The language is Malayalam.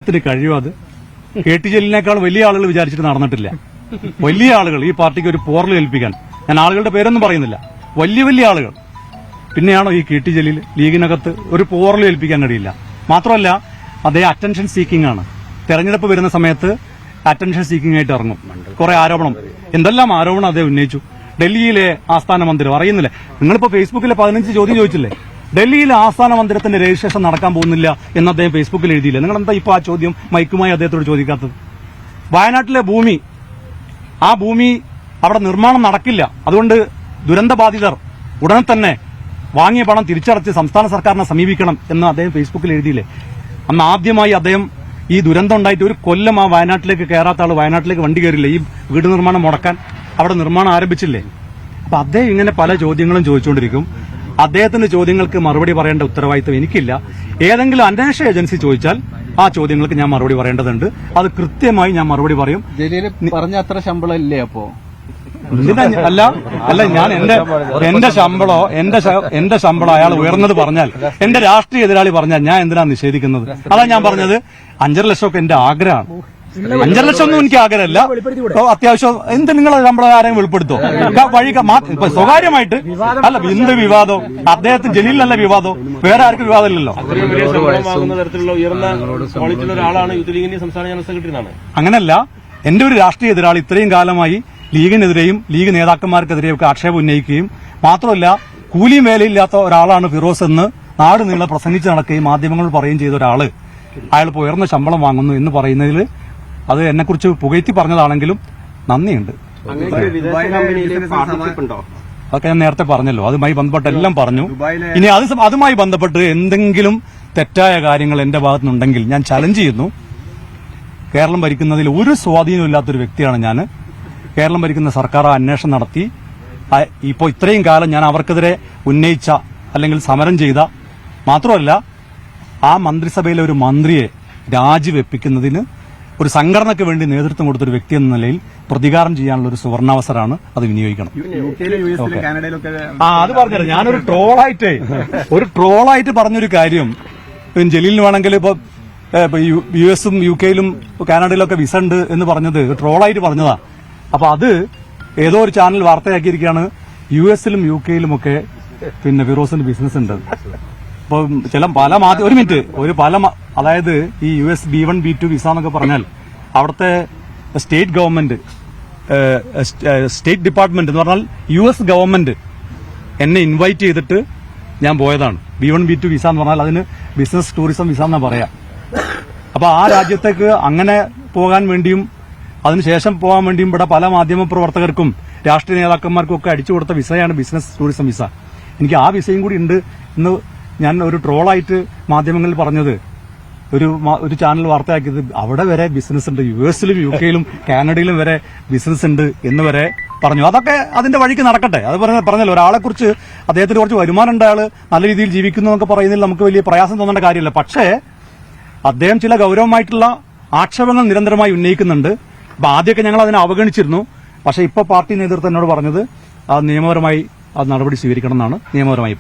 അദ്ദേഹത്തിന് കഴിയും. അത് കെ ടി ജലീലിനേക്കാൾ വലിയ ആളുകൾ വിചാരിച്ചിട്ട് നടന്നിട്ടില്ല. വലിയ ആളുകൾ ഈ പാർട്ടിക്ക് ഒരു പോറൽ ഏൽപ്പിക്കാൻ, ഞാൻ ആളുകളുടെ പേരൊന്നും പറയുന്നില്ല, വലിയ വലിയ ആളുകൾ. പിന്നെയാണോ ഈ കെ ടി ജലീൽ? ലീഗിനകത്ത് ഒരു പോറൽ ഏൽപ്പിക്കാൻ കഴിയില്ല. മാത്രമല്ല അദ്ദേഹം അറ്റൻഷൻ സീക്കിംഗ് ആണ്. തെരഞ്ഞെടുപ്പ് വരുന്ന സമയത്ത് അറ്റൻഷൻ സീക്കിംഗ് ആയിട്ട് ഇറങ്ങും. കുറെ ആരോപണം, എന്തെല്ലാം ആരോപണം അദ്ദേഹം ഉന്നയിച്ചു. ഡൽഹിയിലെ ആസ്ഥാന മന്ദിരം അറിയുന്നില്ലേ? നിങ്ങളിപ്പോ ഫേസ്ബുക്കിലെ 15 ചോദ്യം ചോദിച്ചില്ലേ? ഡൽഹിയിലെ ആസ്ഥാന മന്ദിരത്തിന്റെ രജിസ്ട്രേഷൻ നടക്കാൻ പോകുന്നില്ല എന്ന് അദ്ദേഹം ഫേസ്ബുക്കിൽ എഴുതിയില്ല. നിങ്ങൾ എന്താ ഇപ്പൊ ആ ചോദ്യം മൈക്കുമായി അദ്ദേഹത്തോട് ചോദിക്കാത്തത്? വയനാട്ടിലെ ഭൂമി, ആ ഭൂമി അവിടെ നിർമ്മാണം നടക്കില്ല, അതുകൊണ്ട് ദുരന്ത ബാധിതർ ഉടനെ തന്നെ വാങ്ങിയ പണം തിരിച്ചടച്ച് സംസ്ഥാന സർക്കാരിനെ സമീപിക്കണം എന്ന് അദ്ദേഹം ഫേസ്ബുക്കിൽ എഴുതിയില്ലേ? അന്ന് ആദ്യമായി അദ്ദേഹം ഈ ദുരന്തം ഉണ്ടായിട്ട് ഒരു കൊല്ലം ആ വയനാട്ടിലേക്ക് കയറാത്ത ആള് വയനാട്ടിലേക്ക് വണ്ടി കയറില്ലേ ഈ വീട് നിർമ്മാണം മുടക്കാൻ? അവിടെ നിർമ്മാണം ആരംഭിച്ചില്ലേ? അപ്പൊ അദ്ദേഹം ഇങ്ങനെ പല ചോദ്യങ്ങളും ചോദിച്ചുകൊണ്ടിരിക്കും. അദ്ദേഹത്തിന്റെ ചോദ്യങ്ങൾക്ക് മറുപടി പറയേണ്ട ഉത്തരവാദിത്തം എനിക്കില്ല. ഏതെങ്കിലും അന്വേഷണ ഏജൻസി ചോദിച്ചാൽ ആ ചോദ്യങ്ങൾക്ക് ഞാൻ മറുപടി പറയേണ്ടതുണ്ട്. അത് കൃത്യമായി ഞാൻ മറുപടി പറയും. ജലീല് പറഞ്ഞ അത്ര ശമ്പളം ഇല്ലേ? അപ്പോ അല്ല ഞാൻ എന്റെ ശമ്പളം അയാൾ ഉയർന്നത് പറഞ്ഞാൽ, എന്റെ രാഷ്ട്രീയ എതിരാളി പറഞ്ഞാൽ ഞാൻ എന്തിനാ നിഷേധിക്കുന്നത്? അതാ ഞാൻ പറഞ്ഞത് 5.5 ലക്ഷമൊക്കെ എന്റെ ആഗ്രഹമാണ്. 5.5 ലക്ഷം ഒന്നും എനിക്ക് ആഗ്രഹമല്ല. അത്യാവശ്യം എന്ത് നിങ്ങളെ ശമ്പളം ആരെയും വെളിപ്പെടുത്തോ? വഴി സ്വകാര്യമായിട്ട് അല്ല. എന്ത് വിവാദം? അദ്ദേഹത്തിന് ജലീലിനല്ല വിവാദം, വേറെ ആർക്കും വിവാദമില്ലല്ലോ. അങ്ങനല്ല. എന്റെ ഒരു രാഷ്ട്രീയ എതിരാളി ഇത്രയും കാലമായി ലീഗിനെതിരെയും ലീഗ് നേതാക്കന്മാർക്കെതിരെയും ഒക്കെ ആക്ഷേപം ഉന്നയിക്കുകയും മാത്രമല്ല കൂലിയും വേലയില്ലാത്ത ഒരാളാണ് ഫിറോസ് എന്ന് നാട് നീളെ പ്രസംഗിച്ച് നടക്കുകയും മാധ്യമങ്ങൾ പറയുകയും ചെയ്ത ഒരാള് അയാൾ ഇപ്പോൾ ഉയർന്ന ശമ്പളം വാങ്ങുന്നു എന്ന് പറയുന്നതിൽ അത് എന്നെക്കുറിച്ച് പുകഴ്ത്തി പറഞ്ഞതാണെങ്കിലും നന്ദിയുണ്ട്. അതൊക്കെ ഞാൻ നേരത്തെ പറഞ്ഞല്ലോ, അതുമായി ബന്ധപ്പെട്ട് എല്ലാം പറഞ്ഞു. ഇനി അതുമായി ബന്ധപ്പെട്ട് എന്തെങ്കിലും തെറ്റായ കാര്യങ്ങൾ എന്റെ ഭാഗത്തുനിന്നുണ്ടെങ്കിൽ ഞാൻ ചലഞ്ച് ചെയ്യുന്നു. കേരളം ഭരിക്കുന്നതിൽ ഒരു സ്വാധീനമില്ലാത്തൊരു വ്യക്തിയാണ് ഞാൻ. കേരളം ഭരിക്കുന്ന സർക്കാർ അന്വേഷണം നടത്തി ഇപ്പോൾ ഇത്രയും കാലം ഞാൻ അവർക്കെതിരെ ഉന്നയിച്ച അല്ലെങ്കിൽ സമരം ചെയ്ത, മാത്രമല്ല ആ മന്ത്രിസഭയിലെ ഒരു മന്ത്രിയെ രാജിവെപ്പിക്കുന്നതിന് ഒരു സംഘടനയ്ക്ക് വേണ്ടി നേതൃത്വം കൊടുത്തൊരു വ്യക്തി എന്ന നിലയിൽ പ്രതികാരം ചെയ്യാനുള്ള ഒരു സുവർണാവസരമാണ്. അത് വിനിയോഗിക്കണം. അത് പറഞ്ഞത് ഞാനൊരു ട്രോളായിട്ട് പറഞ്ഞൊരു കാര്യം. ജലീലിന് വേണമെങ്കിൽ ഇപ്പൊ യുഎസും യുകെയിലും കാനഡയിലൊക്കെ വിസ ഉണ്ട് എന്ന് പറഞ്ഞത് ട്രോളായിട്ട് പറഞ്ഞതാ. അപ്പൊ അത് ഏതോ ഒരു ചാനൽ വാർത്തയാക്കിയിരിക്കുകയാണ്. യുഎസിലും യുകെയിലുമൊക്കെ പിന്നെ ഫിറോസിന് ബിസിനസ് ഉണ്ട്. ഇപ്പൊ പല ഒരു മിനിറ്റ് അതായത് ഈ US B1 B2 വിസ എന്നൊക്കെ പറഞ്ഞാൽ അവിടുത്തെ സ്റ്റേറ്റ് ഗവൺമെന്റ്, സ്റ്റേറ്റ് ഡിപ്പാർട്ട്മെന്റ് എന്ന് പറഞ്ഞാൽ US ഗവൺമെന്റ് എന്നെ ഇൻവൈറ്റ് ചെയ്തിട്ട് ഞാൻ പോയതാണ്. B1 B2 വിസ എന്ന് പറഞ്ഞാൽ അതിന് ബിസിനസ് ടൂറിസം വിസ എന്നാ പറയാ. അപ്പൊ ആ രാജ്യത്തേക്ക് അങ്ങനെ പോകാൻ വേണ്ടിയും അതിനുശേഷം പോകാൻ വേണ്ടിയും ഇവിടെ പല മാധ്യമ പ്രവർത്തകർക്കും രാഷ്ട്രീയ നേതാക്കന്മാർക്കും ഒക്കെ അടിച്ചു കൊടുത്ത വിസയാണ് ബിസിനസ് ടൂറിസം വിസ. എനിക്ക് ആ വിസയും കൂടി ഉണ്ട് എന്ന് ഞാൻ ഒരു ട്രോളായിട്ട് മാധ്യമങ്ങളിൽ പറഞ്ഞത്, ഒരു ചാനൽ വാർത്തയാക്കിയത്. അവിടെ വരെ ബിസിനസ് ഉണ്ട്, യുഎസിലും യുകെയിലും കാനഡയിലും വരെ ബിസിനസ് ഉണ്ട് എന്ന് വരെ പറഞ്ഞു. അതൊക്കെ അതിന്റെ വഴിക്ക് നടക്കട്ടെ. അത് പറഞ്ഞല്ലോ, ഒരാളെ കുറിച്ച് അദ്ദേഹത്തിന് കുറച്ച് വരുമാനം ഉണ്ട്, അയാൾ നല്ല രീതിയിൽ ജീവിക്കുന്നു എന്നൊക്കെ പറയുന്നതിൽ നമുക്ക് വലിയ പ്രയാസം തോന്നേണ്ട കാര്യമില്ല. പക്ഷേ അദ്ദേഹം ചില ഗൌരവമായിട്ടുള്ള ആക്ഷേപങ്ങൾ നിരന്തരമായി ഉന്നയിക്കുന്നുണ്ട്. അപ്പൊ ആദ്യമൊക്കെ ഞങ്ങൾ അതിനെ അവഗണിച്ചിരുന്നു. പക്ഷെ ഇപ്പൊ പാർട്ടി നേതൃത്വം എന്നോട് പറഞ്ഞത് അത് നിയമപരമായി അത് നടപടി സ്വീകരിക്കണം എന്നാണ്. നിയമപരമായി